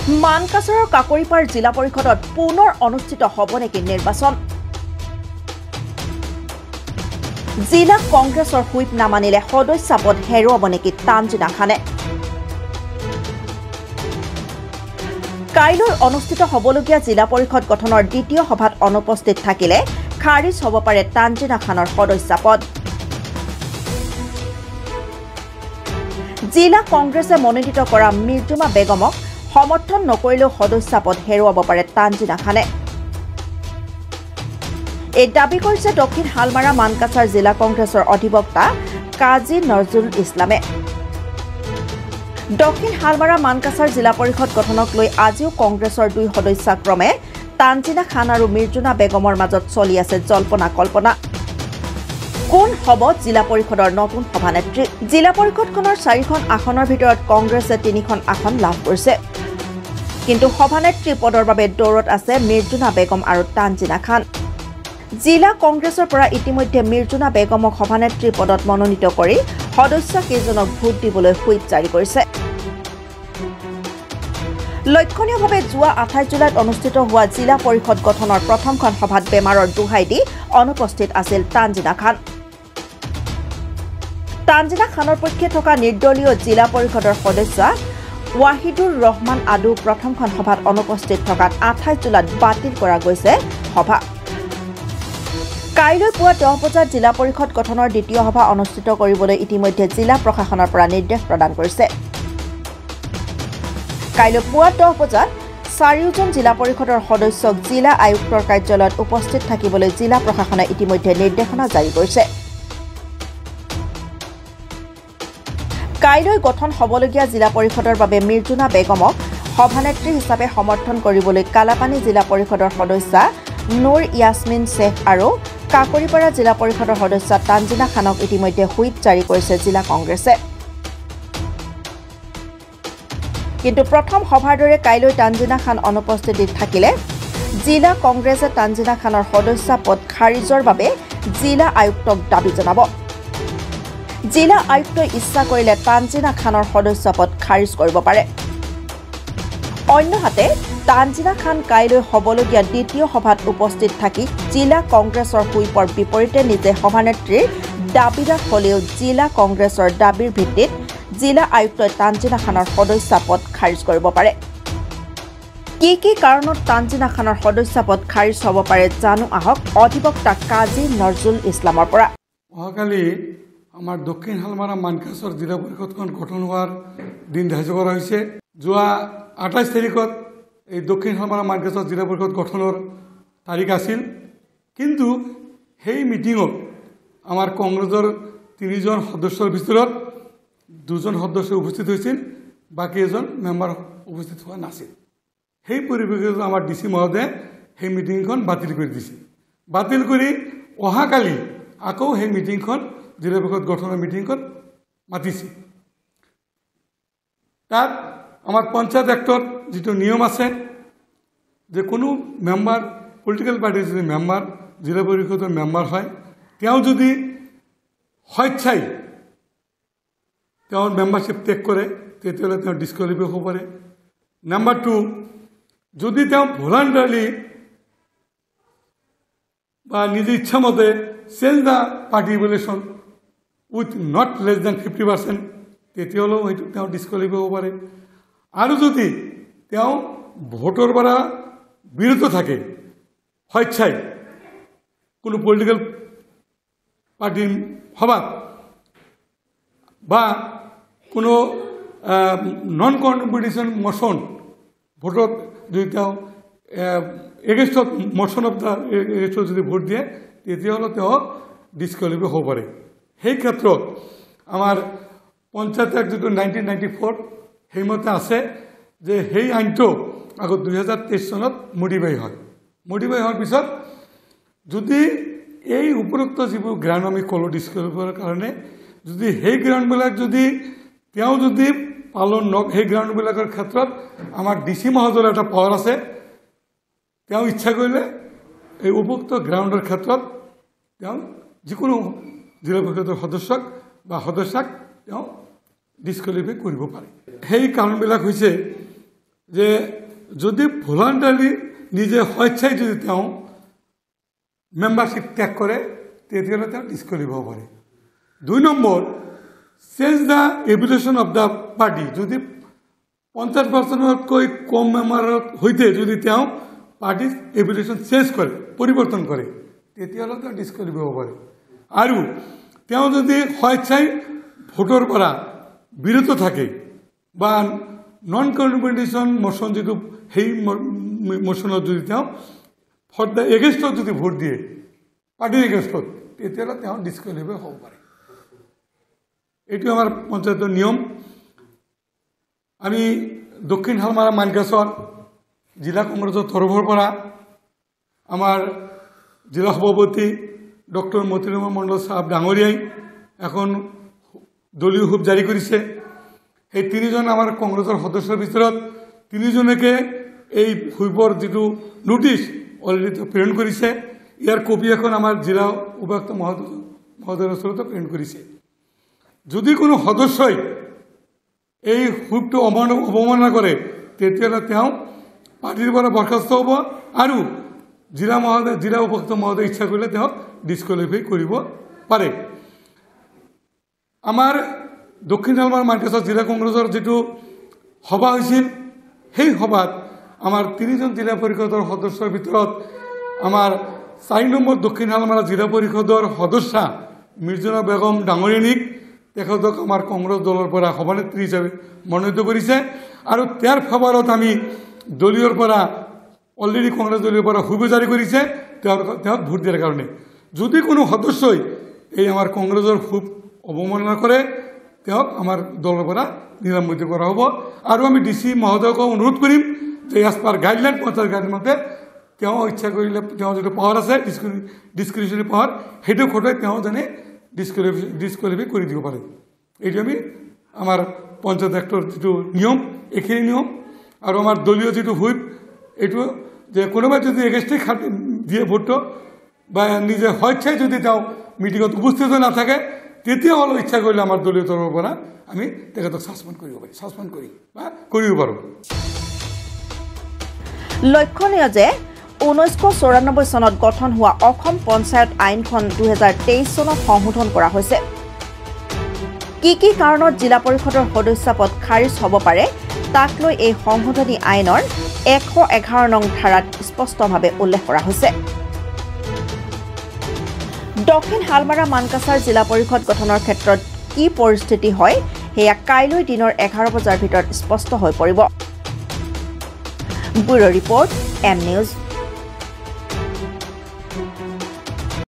মানকাছাৰৰ কাকৰিপাৰ জিলা পৰিষদত পুনৰ অনুষ্ঠিত হ'ব নেকি নিৰ্বাচন? জিলা কংগ্ৰেছৰ হুইপ নামানিলে সদস্য পদ হেৰুৱাব নেকি তানজিনা খানে? কাইলৈ অনুষ্ঠিত হ'বলগীয়া জিলা পৰিষদ গঠনৰ দ্বিতীয় সভাত অনুপস্থিত থাকিলে খাৰিজ হ'ব পাৰে তানজিনা খানৰ সদস্য পদ। জিলা কংগ্ৰেছে মনোনীত কৰা মিৰ্জুমা বেগমক সমৰ্থন নকৰিলেও সদস্য পদ হেৰুৱাব পাৰে তানজিনা খানে। এই দাবী কৰিছে দক্ষিণ হালমাৰা মানকাছাৰ জিলা কংগ্ৰেছৰ অধিবক্তা কাজী নজৰুল ইছলামে। দক্ষিণ হালমাৰা মানকাছাৰ জিলা পৰিষদ গঠনক লৈ আজিও কংগ্ৰেছৰ দুই সদস্যক্ৰমে তানজিনা খান আৰু মিৰ্জুমা বেগমৰ মাজত চলি আছে জল্পনা কল্পনা। কোন হ'ব জিলা পৰিষদৰ নতুন সভানেত্ৰী? জিলা পৰিষদখনৰ 4খন আসনৰ ভিতৰত কংগ্ৰেছে 3খন আসন লাভ কৰিছে, কিন্তু সভানেত্ৰী পদৰ বাবে দৌৰত আছে মিৰ্জুমা বেগম আৰু তানজিনা খান। জিলা কংগ্ৰেছৰ পৰা ইতিমধ্যে মিৰ্জুমা বেগমক সভানেত্ৰী পদত মনোনীত কৰি সদস্য কেইজনক ভোট দিবলৈ হুইপ জাৰি কৰিছে। লক্ষণীয়ভাৱে যোৱা 28 জুলাইত অনুষ্ঠিত হোৱা জিলা পৰিষদ গঠনৰ প্ৰথমখন সভাত বেমাৰৰ দোহাই দি অনুপস্থিত আছিল তানজিনা খান। তানজিনা খানৰ পক্ষে থকা নিৰ্দলীয় জিলা পৰিষদৰ সদস্য ৱাহিদুৰ ৰহমান আদু প্ৰথমখন সভাত অনুপস্থিত থকাত 28 জুলাইত বাতিল কৰা গৈছে সভা। কাইলৈ পুৱা 10 বজাত জিলা পৰিষদ গঠনৰ দ্বিতীয় সভা অনুষ্ঠিত কৰিবলৈ ইতিমধ্যে জিলা প্ৰশাসনৰ পৰা নিৰ্দেশ প্ৰদান কৰিছে। কাইলৈ পুৱা 10 বজাত 4জন জিলা পৰিষদৰ সদস্যক জিলা আয়ুক্তৰ কাৰ্যালয়ত উপস্থিত থাকিবলৈ জিলা প্ৰশাসনে ইতিমধ্যে নিৰ্দেশনা জাৰি কৰিছে। কাইলৈ গঠন হ'বলগীয়া জিলা পৰিষদৰ বাবে মিৰ্জুমা বেগমক সভানেত্ৰী হিচাপে সমৰ্থন কৰিবলৈ কালাপানী জিলা পৰিষদৰ সদস্য নুৰ ইয়াছমিন শ্বেখ আৰু কাকৰিপাৰা জিলা পৰিষদৰ সদস্য তানজিনা খানক ইতিমধ্যে হুইপ জাৰি কৰিছে জিলা কংগ্ৰেছে। কিন্তু প্ৰথম সভাৰ দৰে কাইলৈ তানজিনা খান অনুপস্থিত থাকিলে জিলা কংগ্ৰেছে তানজিনা খানৰ সদস্য পদ খাৰিজৰ বাবে জিলা আয়ুক্তক দাবী জনাব। জিলা আয়ুক্তই ইচ্ছা কৰিলে তানজিনা খানৰ সদস্য পদ খাৰিজ কৰিব পাৰে। অন্যহাতে তানজিনা খান কাইলৈ হ'বলগীয়া দ্বিতীয় সভাত উপস্থিত থাকি জিলা কংগ্ৰেছৰ হুইপৰ বিপৰীতে নিজে সভানেত্ৰীৰ দাবীদাৰ হ'লেও জিলা কংগ্ৰেছৰ দাবীৰ ভিত্তিত জিলা আয়ুক্তই তানজিনা খানৰ সদস্য পদ খাৰিজ কৰিব পাৰে। কি কাৰণত তানজিনা খানৰ সদস্য পদ খাৰিজ হ'ব পাৰে জানো আহক অধিবক্তা কাজী নজৰুল ইছলামৰ পৰা। অহাকালি আমাৰ দক্ষিণ হালমাৰা মানকাছৰ জিলা পৰিষদখন গঠন হোৱাৰ দিন ধাৰ্য কৰা হৈছে। যোৱা 28 তাৰিখত এই দক্ষিণ হালমাৰা মানকাছৰ জিলা পৰিষদ গঠনৰ তাৰিখ আছিল, কিন্তু সেই মিটিঙত আমাৰ কংগ্ৰেছৰ 3জন সদস্যৰ ভিতৰত 2জন সদস্য উপস্থিত হৈছিল, বাকী এজন মেম্বাৰ উপস্থিত হোৱা নাছিল। সেই পৰিপ্ৰেক্ষিতত আমাৰ DC মহোদয়ে সেই মিটিংখন বাতিল কৰি দিছিল। বাতিল কৰি অহাকালি আকৌ সেই মিটিংখন জিলা পৰিষদ গঠনৰ মিটিংখন মাতিছে। তাত আমাৰ পঞ্চায়ত এক্টত যিটো নিয়ম আছে যে কোনো মেম্বাৰ পলিটিকেল পাৰ্টিৰ যদি মেম্বাৰ জিলা পৰিষদৰ মেম্বাৰ হয়, তেওঁ যদি স্বেচ্ছাই তেওঁৰ মেম্বাৰশ্বিপ ত্যাগ কৰে তেতিয়াহ'লে তেওঁ ডিছকুৱালিফাই হ'ব পাৰে। নাম্বাৰ 2, যদি তেওঁ ভলাণ্টাৰলি বা নিজে ইচ্ছামতে change the party relation with not less than 50%, তেতিয়াহ'লেও হয়তো তেওঁ ডিছকুৱালিফাই হ'ব পাৰে। আৰু যদি তেওঁ ভোটৰ পৰা বিৰত থাকে স্বেচ্ছাই কোনো পলিটিকেল পাৰ্টিৰ সভাত বা কোনো নন কণ্ট্ৰিবিউশ্যন মশ্যন ভোটত যদি তেওঁ এগেইনষ্টত মশ্যন অফ দ্য এগেইনষ্টত যদি ভোট দিয়ে তেতিয়াহ'লে তেওঁ ডিছকুৱালিফাই হ'ব পাৰে। সেই ক্ষেত্ৰত আমাৰ পঞ্চায়ত এক্ট যিটো 1994 সেইমতে আছে যে সেই আইনটো আকৌ 2023 চনত মডিফাই হয়। মডিফাই হোৱাৰ পিছত যদি এই উপৰোক্ত যিবোৰ গ্ৰাউণ্ড আমি ক'লোঁ ডিছকুৱালিফাইৰ কাৰণে, যদি সেই গ্ৰাউণ্ডবিলাক যদি তেওঁ যদি পালন সেই গ্ৰাউণ্ডবিলাকৰ ক্ষেত্ৰত আমাৰ DC মহোদয়ৰ এটা পাৱাৰ আছে, তেওঁ ইচ্ছা কৰিলে এই উপৰোক্ত গ্ৰাউণ্ডৰ ক্ষেত্ৰত তেওঁ যিকোনো জিলা পৰিষদৰ সদস্যক বা সদস্যাক তেওঁ ডিছকুৱালিফাই কৰিব পাৰে। সেই কাৰণবিলাক হৈছে যে যদি ভলাণ্টাৰী নিজে স্বেচ্ছাই যদি তেওঁ মেম্বাৰশ্বিপ ত্যাগ কৰে তেতিয়াহ'লে তেওঁ ডিছকুৱালিফাই হ'ব পাৰে 2 নম্বৰ change the evolution of the party যদি 50%তকৈ কম মেম্বাৰৰ সৈতে যদি তেওঁ পাৰ্টিৰ এভিলুশ্যন চেঞ্জ কৰে পৰিৱৰ্তন কৰে তেতিয়াহ'লে তেওঁ ডিছকুৱালিফাই হ'ব পাৰে আৰু তেওঁ যদি স্বেচ্ছাই ভোটৰ পৰা বিৰত থাকে বা নন কনফিডেন্সন মোশন যেটো সেই মোশনত যদি তেওঁ ফৰ দ্য এগেইনষ্টত যদি ভোট দিয়ে পাৰ্টিৰ এগেইনষ্টত তেতিয়াহ'লে তেওঁ ডিছকুৱালিফাই হ'ব পাৰে এইটো আমাৰ পঞ্চায়তৰ নিয়ম আমি দক্ষিণ হালমাৰা মানকাছৰ জিলা কংগ্ৰেছৰ তৰফৰ পৰা আমাৰ জিলা সভাপতি ডক্টৰ মতিলাল মণ্ডল সাহেব ডাঙৰীয়াই এখন দলীয় হুপ জাৰি কৰিছে এই 3জন আমাৰ কংগ্ৰেছৰ সদস্যৰ ভিতৰত 3জনকে এই হুপৰ যেটো নোটিছ অলৰেডি প্ৰেৰণ কৰিছে ইয়াৰ কপি এখন আমাৰ জিলা উপায়ুক্ত মহোদয়ৰ ওচৰত প্ৰেৰণ কৰিছে যদি কোনো সদস্যই এই হুপটো অৱমাননা কৰে তেতিয়াহ'লে তেওঁ পাৰ্টিৰ পৰা বৰখাস্ত হ'ব আৰু জিলা উপায়ুক্ত মহোদয় ইচ্ছা কৰিলে তেওঁক ডিছকুৱালিফাই কৰিব পাৰে আমাৰ দক্ষিণ হালমাৰ মানকাছৰ জিলা কংগ্ৰেছৰ যেটো সভা হৈছিল সেই সভাত আমাৰ 3জন জিলা পৰিষদৰ সদস্যৰ ভিতৰত আমাৰ 4 নম্বৰ দক্ষিণ হালমাৰা জিলা পৰিষদৰ সদস্য মিৰ্জনা বেগম ডাঙৰীয়ানীক তেখেতক আমাৰ কংগ্ৰেছ দলৰ পৰা সভানেত্ৰী হিচাপে মনোনীত কৰিছে আৰু তেওঁৰ ফেভাৰত আমি দলীয়ৰ পৰা অলৰেডি কংগ্ৰেছ দলীয়ৰ পৰা হুপ জাৰি কৰিছে তেওঁক ভোট দিয়াৰ কাৰণে যদি কোনো সদস্যই এই আমাৰ কংগ্ৰেছৰ হুপ অৱমাননা কৰে তেওঁক আমাৰ দলৰ পৰা নিলম্বিত কৰা হ'ব আৰু আমি ডিসি মহোদয়ক অনুৰোধ কৰিম যে as per guideline panchayat guideline মতে তেওঁ ইচ্ছা কৰিলে তেওঁ যেটো পাৱাৰ আছে ডিসক্ৰিপশনাৰী পাৱাৰ হেতু খটে তেওঁ জানে ডিসকুৱালিফাই কৰি দিব পাৰে এইটো আমি আমাৰ পঞ্চায়ত এক্টৰ যেটো নিয়ম এখিনি নিয়ম আৰু আমাৰ দলীয় যেটো হুইপ এইটো যে কোনোবা যদি এগেইনষ্ট দিয়ে ভোটটো বা নিজে স্বেচ্ছাই যদি তেওঁ মিটিঙত উপস্থিত নাথাকে তেতিয়াহ'লে ইচ্ছা কৰিলে আমাৰ দলীয় তৰফৰ পৰা আমি তেখেতক সাসপেন্ড কৰিব পাৰি সাসপেন্ড কৰিব পাৰোঁ লক্ষণীয় যে 1994 চনত গঠন হোৱা অসম পঞ্চায়ত আইনখন 2023 চনত সংশোধন কৰা হৈছে কি কাৰণত জিলা পৰিষদৰ সদস্য পদ খাৰিজ হ'ব পাৰে তাক লৈ এই সংশোধনী আইনৰ 111 নং ধাৰাত স্পষ্টভাৱে উল্লেখ কৰা হৈছে দক্ষিণ হালমাৰা মানকাছাৰ জিলা পৰিষদ গঠনৰ ক্ষেত্ৰত কি পৰিস্থিতি হয় হেয়া কাইলৈ দিনৰ 11 বজাৰ ভিতৰত স্পষ্ট হৈ পৰিব ব্যুৰ ৰিপৰ্ট এম নিউজ